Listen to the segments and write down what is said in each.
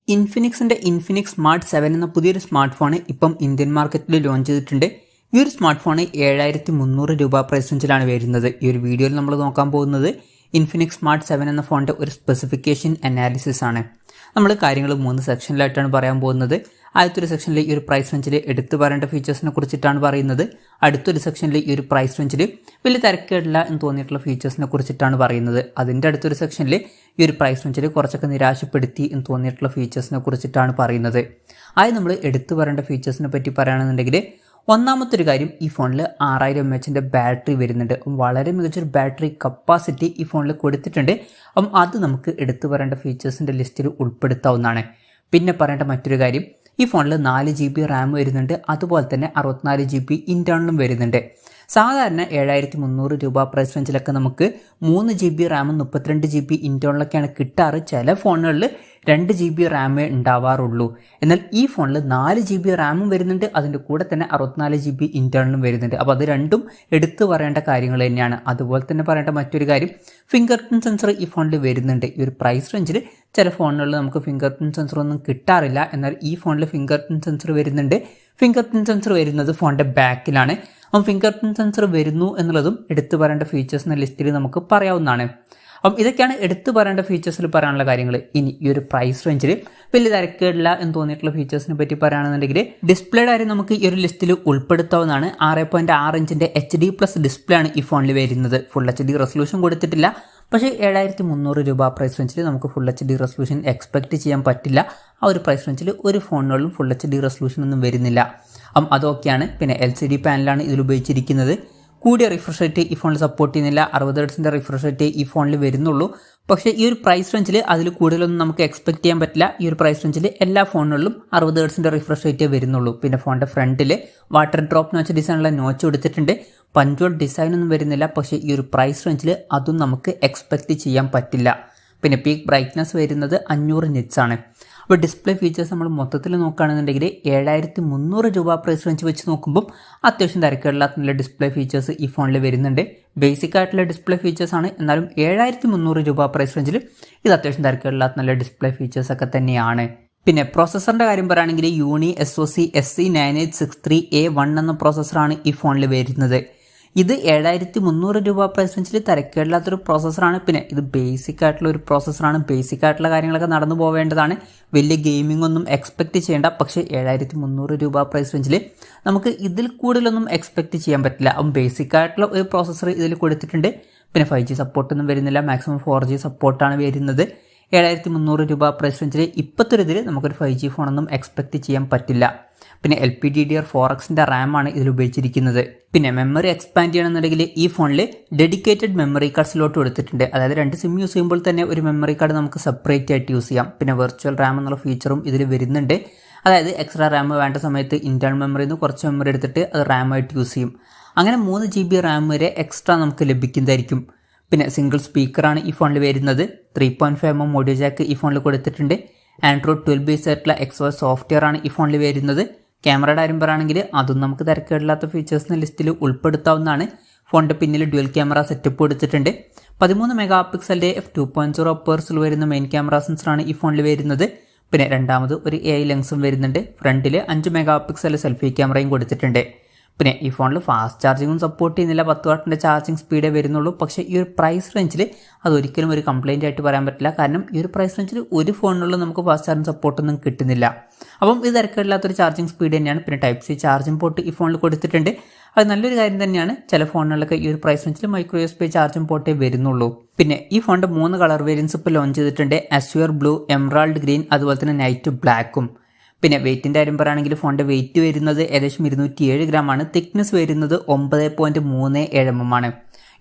ഇൻഫിനിക്സിൻ്റെ Infinix smart 7 എന്ന പുതിയൊരു smart phone ഇപ്പം ഇന്ത്യൻ മാർക്കറ്റിൽ ലോഞ്ച് ചെയ്തിട്ടുണ്ട്. ഈ ഒരു സ്മാർട്ട് ഫോൺ 7300 രൂപ പ്രൈസ് റേഞ്ചിലാണ് വരുന്നത്. ഈ ഒരു വീഡിയോയിൽ നമ്മൾ നോക്കാൻ പോകുന്നത് ഇൻഫിനിക്സ് സ്മാർട്ട് 7 എന്ന ഫോണിൻ്റെ ഒരു സ്പെസിഫിക്കേഷൻ അനാലിസിസ് ആണ്. നമ്മൾ കാര്യങ്ങൾ 3 സെക്ഷനിലായിട്ടാണ് പറയാൻ പോകുന്നത്. ആദ്യത്തൊരു സെക്ഷനിൽ ഈ ഒരു പ്രൈസ് റേഞ്ചിൽ എടുത്തു പറയേണ്ട ഫീച്ചേഴ്സിനെ കുറിച്ചിട്ടാണ് പറയുന്നത്. അടുത്തൊരു സെക്ഷനിൽ ഈ ഒരു പ്രൈസ് റേഞ്ചിൽ വലിയ തിരക്കേടില്ല എന്ന് തോന്നിയിട്ടുള്ള ഫീച്ചേഴ്സിനെ കുറിച്ചിട്ടാണ് പറയുന്നത്. അതിൻ്റെ അടുത്തൊരു സെക്ഷനിൽ ഈ ഒരു പ്രൈസ് റേഞ്ചിൽ കുറച്ചൊക്കെ നിരാശപ്പെടുത്തി എന്ന് തോന്നിയിട്ടുള്ള ഫീച്ചേഴ്സിനെ കുറിച്ചിട്ടാണ് പറയുന്നത്. ആദ്യം നമ്മൾ എടുത്തു പറയേണ്ട ഫീച്ചേഴ്സിനെ പറ്റി പറയുകയാണെന്നുണ്ടെങ്കിൽ ഒന്നാമത്തെ ഒരു കാര്യം, ഈ ഫോണിൽ 6000 mAh ബാറ്ററി വരുന്നുണ്ട്. വളരെ മികച്ചൊരു ബാറ്ററി കപ്പാസിറ്റി ഈ ഫോണിൽ കൊടുത്തിട്ടുണ്ട്. അത് നമുക്ക് എടുത്തു പറയേണ്ട ഫീച്ചേഴ്സിൻ്റെ ലിസ്റ്റിൽ ഉൾപ്പെടുത്താവുന്നതാണ്. പിന്നെ പറയേണ്ട മറ്റൊരു കാര്യം, ഈ ഫോണിൽ 4 GB റാം വരുന്നുണ്ട്. അതുപോലെ തന്നെ 64 GB ഇൻറ്റേർണലും വരുന്നുണ്ട്. സാധാരണ 7300 രൂപ പ്രൈസ് റേഞ്ചിലൊക്കെ നമുക്ക് 3 GB റാമും 32 GB ഇൻറ്റേർണലൊക്കെയാണ് കിട്ടാറ്. ചില ഫോണുകളിൽ 2 GB റാമേ ഉണ്ടാവാറുള്ളൂ. എന്നാൽ ഈ ഫോണിൽ 4 GB റാമും വരുന്നുണ്ട്, അതിൻ്റെ കൂടെ തന്നെ 64 GB ഇൻറ്റേർണലും വരുന്നുണ്ട്. അപ്പോൾ അത് രണ്ടും എടുത്തു പറയേണ്ട കാര്യങ്ങൾ തന്നെയാണ്. അതുപോലെ തന്നെ പറയേണ്ട മറ്റൊരു കാര്യം, ഫിംഗർ പ്രിൻറ്റ് സെൻസർ ഈ ഫോണിൽ വരുന്നുണ്ട്. ഈ ഒരു പ്രൈസ് റേഞ്ചിൽ ചില ഫോണുകളിൽ നമുക്ക് ഫിംഗർ പ്രിൻറ്റ് സെൻസർ ഒന്നും കിട്ടാറില്ല. എന്നാൽ ഈ ഫോണിൽ ഫിംഗർ പ്രിൻറ്റ് സെൻസർ വരുന്നുണ്ട്. ഫിംഗർ പ്രിൻറ്റ് സെൻസർ വരുന്നത് ഫോണിൻ്റെ ബാക്കിലാണ്. ഫിംഗർ പ്രിൻറ്റ് സെൻസർ വരുന്നു എന്നുള്ളതും എടുത്തു പറയേണ്ട ഫീച്ചേഴ്സ് എന്ന ലിസ്റ്റിൽ നമുക്ക് പറയാവുന്നതാണ്. ഇതൊക്കെയാണ് എടുത്തു പറയേണ്ട ഫീച്ചേഴ്സിൽ പറയാനുള്ള കാര്യങ്ങൾ. ഇനി ഈ ഒരു പ്രൈസ് റേഞ്ചിൽ വലിയ തിരക്കേടില്ല എന്ന് തോന്നിയിട്ടുള്ള ഫീച്ചേഴ്സിനെ പറ്റി പറയുകയാണെന്നുണ്ടെങ്കിൽ ഡിസ്പ്ലേയുടെ കാര്യം നമുക്ക് ഈ ഒരു ലിസ്റ്റിൽ ഉൾപ്പെടുത്താവുന്നതാണ്. 6.6 ഇഞ്ചിൻ്റെ HD+ ഡിസ്പ്ലേ ആണ് ഈ ഫോണിൽ വരുന്നത്. ഫുൾ HD റെസൊല്യൂഷൻ കൊടുത്തിട്ടില്ല. പക്ഷേ 7300 രൂപ പ്രൈസ് റേഞ്ചിൽ നമുക്ക് ഫുൾ HD റെസൊല്യൂഷൻ എക്സ്പെക്റ്റ് ചെയ്യാൻ പറ്റില്ല. ആ ഒരു പ്രൈസ് റേഞ്ചിൽ ഒരു ഫോണുകളിലും ഫുൾ HD റെസൊല്യൂഷൻ ഒന്നും വരുന്നില്ല. അതൊക്കെയാണ്. പിന്നെ LCD പാനലാണ് ഇതിൽ ഉപയോഗിച്ചിരിക്കുന്നത്. കൂടിയ റിഫ്രഷ് റേറ്റ് ഈ ഫോണിൽ സപ്പോർട്ട് ചെയ്യുന്നില്ല. 60 Hz റിഫ്രഷ് റേറ്റ് ഈ ഫോണിൽ വരുന്നുള്ളൂ. പക്ഷേ ഈ ഒരു പ്രൈസ് റേഞ്ചിൽ അതിൽ കൂടുതലൊന്നും നമുക്ക് എക്സ്പെക്ട് ചെയ്യാൻ പറ്റില്ല. ഈ ഒരു പ്രൈസ് റേഞ്ചിൽ എല്ലാ ഫോണുകളിലും 60 Hz റിഫ്രഷ് റേറ്റേ വരുന്നുള്ളൂ. പിന്നെ ഫോണിൻ്റെ ഫ്രണ്ടിൽ വാട്ടർ ഡ്രോപ്പ് നോച്ച് ഡിസൈനുള്ള നോച്ച് കൊടുത്തിട്ടുണ്ട്. പഞ്ചോൾ ഡിസൈൻ ഒന്നും വരുന്നില്ല. പക്ഷേ ഈ ഒരു പ്രൈസ് റേഞ്ചിൽ അതും നമുക്ക് എക്സ്പെക്ട് ചെയ്യാൻ പറ്റില്ല. പിന്നെ പീക്ക് ബ്രൈറ്റ്നസ് വരുന്നത് 500 nits ആണ്. അപ്പോൾ ഡിസ്പ്ലേ ഫീച്ചേഴ്സ് നമ്മൾ മൊത്തത്തിൽ നോക്കുകയാണെന്നുണ്ടെങ്കിൽ 7300 രൂപ പ്രൈസ് റേഞ്ച് വെച്ച് നോക്കുമ്പോൾ അത്യാവശ്യം തിരക്കുകളില്ലാത്ത നല്ല ഡിസ്പ്ലേ ഫീച്ചേഴ്സ് ഈ ഫോണിൽ വരുന്നുണ്ട്. ബേസിക് ആയിട്ടുള്ള ഡിസ്പ്ലേ ഫീച്ചേഴ്സാണ്. എന്നാലും 7300 രൂപ പ്രൈസ് റേഞ്ചിൽ ഇത് അത്യാവശ്യം തിരക്കുകളില്ലാത്ത നല്ല ഡിസ്പ്ലേ ഫീച്ചേഴ്സൊക്കെ തന്നെയാണ്. പിന്നെ പ്രോസസ്സറിൻ്റെ കാര്യം പറയുകയാണെങ്കിൽ unisoc SC9863A1 എന്ന പ്രോസസ്സറാണ് ഈ ഫോണിൽ വരുന്നത്. ഇത് 7300 രൂപ പ്രൈസ് റേഞ്ചിൽ തിരക്കേടില്ലാത്തൊരു പ്രോസസ്സറാണ്. പിന്നെ ഇത് ബേസിക് ആയിട്ടുള്ള ഒരു പ്രോസസ്സറാണ്. ബേസിക് ആയിട്ടുള്ള കാര്യങ്ങളൊക്കെ നടന്നു പോവേണ്ടതാണ്. വലിയ ഗെയിമിംഗ് ഒന്നും എക്സ്പെക്റ്റ് ചെയ്യേണ്ട. പക്ഷേ 7300 രൂപ പ്രൈസ് റേഞ്ചിൽ നമുക്ക് ഇതിൽ കൂടുതലൊന്നും എക്സ്പെക്റ്റ് ചെയ്യാൻ പറ്റില്ല. ബേസിക് ആയിട്ടുള്ള ഒരു പ്രോസസ്സർ ഇതിൽ കൊടുത്തിട്ടുണ്ട്. പിന്നെ 5G സപ്പോർട്ടൊന്നും വരുന്നില്ല. മാക്സിമം 4G സപ്പോർട്ടാണ് വരുന്നത്. 7300 രൂപ പ്രൈസ് റേഞ്ചിൽ ഇപ്പോഴത്തെ ഒരു ഇതിൽ നമുക്കൊരു 5G ഫോണൊന്നും എക്സ്പെക്റ്റ് ചെയ്യാൻ പറ്റില്ല. പിന്നെ LPDDR4Xൻ്റെ റാമാണ് ഇതിൽ ഉപയോഗിച്ചിരിക്കുന്നത്. പിന്നെ മെമ്മറി എക്സ്പാൻഡ് ചെയ്യണമെന്നുണ്ടെങ്കിൽ ഈ ഫോണിൽ ഡെഡിക്കേറ്റഡ് മെമ്മറി കാർഡ് സ്ലോട്ട് കൊടുത്തിട്ടുണ്ട്. അതായത് 2 സിം യൂസ് ചെയ്യുമ്പോൾ തന്നെ ഒരു മെമ്മറി കാർഡ് നമുക്ക് സെപ്പറേറ്റ് ആയിട്ട് യൂസ് ചെയ്യാം. പിന്നെ വെർച്വൽ റാം എന്നുള്ള ഫീച്ചറും ഇതിൽ വരുന്നുണ്ട്. അതായത് എക്സ്ട്രാ റാം വേണ്ട സമയത്ത് ഇൻറ്റേർണൽ മെമ്മറിയിൽ നിന്ന് കുറച്ച് മെമ്മറി എടുത്തിട്ട് അത് റാമായിട്ട് യൂസ് ചെയ്യും. അങ്ങനെ 3 GB റാം വരെ എക്സ്ട്രാ നമുക്ക് ലഭിക്കുന്നതായിരിക്കും. പിന്നെ സിംഗിൾ സ്പീക്കറാണ് ഈ ഫോണിൽ വരുന്നത്. 3.5mm ഓഡിയോ ജാക്ക് ഈ ഫോണിൽ കൊടുത്തിട്ടുണ്ട്. ആൻഡ്രോയിഡ് 12 ബേസ് ആയിട്ടുള്ള XOS സോഫ്റ്റ്വെയർ ആണ് ഈ ഫോണിൽ വരുന്നത്. ക്യാമറയുടെ കാര്യം പറയുകയാണെങ്കിൽ അതും നമുക്ക് തിരക്കേടില്ലാത്ത ഫീച്ചേഴ്സിന് ലിസ്റ്റിൽ ഉൾപ്പെടുത്താവുന്നതാണ്. ഫോണിൻ്റെ പിന്നിൽ ഡ്യുവൽ ക്യാമറ സെറ്റപ്പ് കൊടുത്തിട്ടുണ്ട്. 13 MP f2.0 അപ്പേഴ്സിൽ വരുന്ന മെയിൻ ക്യാമറ സെൻസറാണ് ഈ ഫോണിൽ വരുന്നത്. പിന്നെ രണ്ടാമത് ഒരു AI ലെൻസും വരുന്നുണ്ട്. ഫ്രണ്ടിൽ 5 MP സെൽഫി ക്യാമറയും കൊടുത്തിട്ടുണ്ട്. പിന്നെ ഈ ഫോണിൽ ഫാസ്റ്റ് ചാർജിങ്ങും സപ്പോർട്ട് ചെയ്യുന്നില്ല. 10 വാട്ടിൻ്റെ ചാർജിങ് സ്പീഡേ വരുന്നുള്ളൂ. പക്ഷേ ഈ ഒരു പ്രൈസ് റേഞ്ചിൽ അതൊരിക്കലും ഒരു കംപ്ലയിൻ്റ് ആയിട്ട് പറയാൻ പറ്റില്ല. കാരണം ഈ ഒരു പ്രൈസ് റേഞ്ചിൽ ഒരു ഫോണിലുള്ള നമുക്ക് ഫാസ്റ്റ് ചാർജിങ് സപ്പോർട്ടൊന്നും കിട്ടുന്നില്ല. ഇത് തിരക്കില്ലാത്തൊരു ചാർജിങ് സ്പീഡ് തന്നെയാണ്. പിന്നെ Type-C ചാർജിങ് പോർട്ട് ഈ ഫോണിൽ കൊടുത്തിട്ടുണ്ട്. അത് നല്ലൊരു കാര്യം തന്നെയാണ്. ചില ഫോണുകളിലൊക്കെ ഈ ഒരു പ്രൈസ് റേഞ്ചിൽ മൈക്രോ USB ചാർജിങ് പോർട്ടേ വരുന്നുള്ളൂ. പിന്നെ ഈ ഫോണിൻ്റെ 3 കളർ വേരിയൻസ് ഇപ്പോൾ ലോഞ്ച് ചെയ്തിട്ടുണ്ട്. അസ്യൂർ ബ്ലൂ, എമറാൾഡ് ഗ്രീൻ, അതുപോലെ തന്നെ നൈറ്റ് ബ്ലാക്കും. പിന്നെ വെയിറ്റിൻ്റെ കാര്യം പറയുകയാണെങ്കിൽ ഫോണിൻ്റെ വെയിറ്റ് വരുന്നത് ഏകദേശം 207 ഗ്രാമാണ്. തിക്നെസ് വരുന്നത് 9.37 mm ആണ്.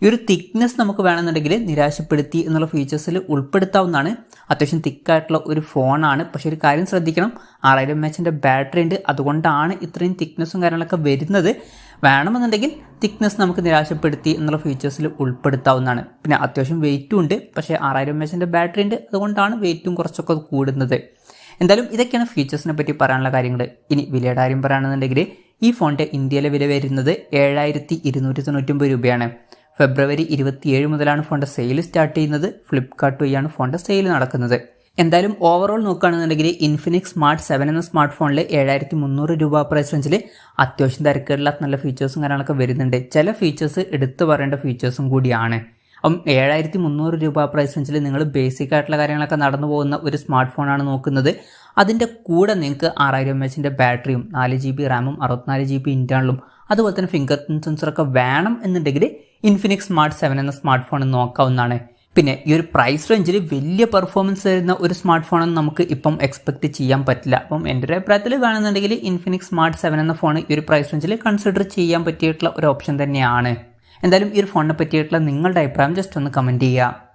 ഈ ഒരു തിക്നെസ് നമുക്ക് വേണമെന്നുണ്ടെങ്കിൽ നിരാശപ്പെടുത്തി എന്നുള്ള ഫീച്ചേഴ്സിൽ ഉൾപ്പെടുത്താവുന്നതാണ്. അത്യാവശ്യം തിക്കായിട്ടുള്ള ഒരു ഫോണാണ്. പക്ഷേ ഒരു കാര്യം ശ്രദ്ധിക്കണം, 6000 mAh ബാറ്ററി ഉണ്ട്. അതുകൊണ്ടാണ് ഇത്രയും തിക്നെസ്സും കാര്യങ്ങളൊക്കെ വരുന്നത്. വേണമെന്നുണ്ടെങ്കിൽ തിക്നെസ് നമുക്ക് നിരാശപ്പെടുത്തി എന്നുള്ള ഫീച്ചേഴ്സിൽ ഉൾപ്പെടുത്താവുന്നതാണ്. പിന്നെ അത്യാവശ്യം വെയിറ്റും ഉണ്ട്. പക്ഷേ 6000 mAh ബാറ്ററി ഉണ്ട്. അതുകൊണ്ടാണ് വെയിറ്റും കുറച്ചൊക്കെ കൂടുന്നത്. എന്തായാലും ഇതൊക്കെയാണ് ഫീച്ചേഴ്സിനെ പറ്റി പറയാനുള്ള കാര്യങ്ങൾ. ഇനി വിലയുടെ കാര്യം പറയുകയാണെന്നുണ്ടെങ്കിൽ ഈ ഫോണിൻ്റെ ഇന്ത്യയിലെ വില വരുന്നത് 7299 രൂപയാണ്. ഫെബ്രുവരി 27 മുതലാണ് ഫോണിൻ്റെ സെയിൽ സ്റ്റാർട്ട് ചെയ്യുന്നത്. ഫ്ലിപ്കാർട്ട് വഴിയാണ് ഫോണിൻ്റെ സെയിൽ നടക്കുന്നത്. എന്തായാലും ഓവറോൾ നോക്കുകയാണെന്നുണ്ടെങ്കിൽ ഇൻഫിനിക്സ് സ്മാർട്ട് 7 എന്ന സ്മാർട്ട് ഫോണിൽ 7300 രൂപ പ്രൈസ് റേഞ്ചിൽ അത്യാവശ്യം തിരക്കുള്ള നല്ല ഫീച്ചേഴ്സും കാര്യങ്ങളൊക്കെ വരുന്നുണ്ട്. ചില ഫീച്ചേഴ്സ് എടുത്തു പറയേണ്ട ഫീച്ചേഴ്സും കൂടിയാണ്. അപ്പം 7300 രൂപ പ്രൈസ് റേഞ്ചിൽ നിങ്ങൾ ബേസിക് ആയിട്ടുള്ള കാര്യങ്ങളൊക്കെ നടന്നു പോകുന്ന ഒരു സ്മാർട്ട് ഫോണാണ് നോക്കുന്നത്. അതിൻ്റെ കൂടെ നിങ്ങൾക്ക് 6000 mAh ബാറ്ററിയും 4GB റാമും 64GB ഇൻറ്റേർണലും അതുപോലെ തന്നെ ഫിംഗർ പ്രിന്റ് സെൻസറൊക്കെ വേണം എന്നുണ്ടെങ്കിൽ ഇൻഫിനിക്സ് സ്മാർട്ട് 7 എന്ന സ്മാർട്ട് ഫോൺ നോക്കാവുന്നതാണ്. പിന്നെ ഈ ഒരു പ്രൈസ് റേഞ്ചിൽ വലിയ പെർഫോമൻസ് തരുന്ന ഒരു സ്മാർട്ട് ഫോണൊന്നും നമുക്ക് ഇപ്പം എക്സ്പെക്ട് ചെയ്യാൻ പറ്റില്ല. അപ്പം എൻ്റെ ഒരു അഭിപ്രായത്തിൽ വേണമെന്നുണ്ടെങ്കിൽ ഇൻഫിനിക്സ് സ്മാർട്ട് 7 എന്ന ഫോൺ ഈ ഒരു പ്രൈസ് റേഞ്ചിൽ കൺസിഡർ ചെയ്യാൻ പറ്റിയിട്ടുള്ള ഒരു ഓപ്ഷൻ തന്നെയാണ്. എന്തായാലും ഈ ഒരു ഫോണിനെ പറ്റിയിട്ടുള്ള നിങ്ങളുടെ അഭിപ്രായം ജസ്റ്റ് ഒന്ന് കമൻറ്റ് ചെയ്യുക.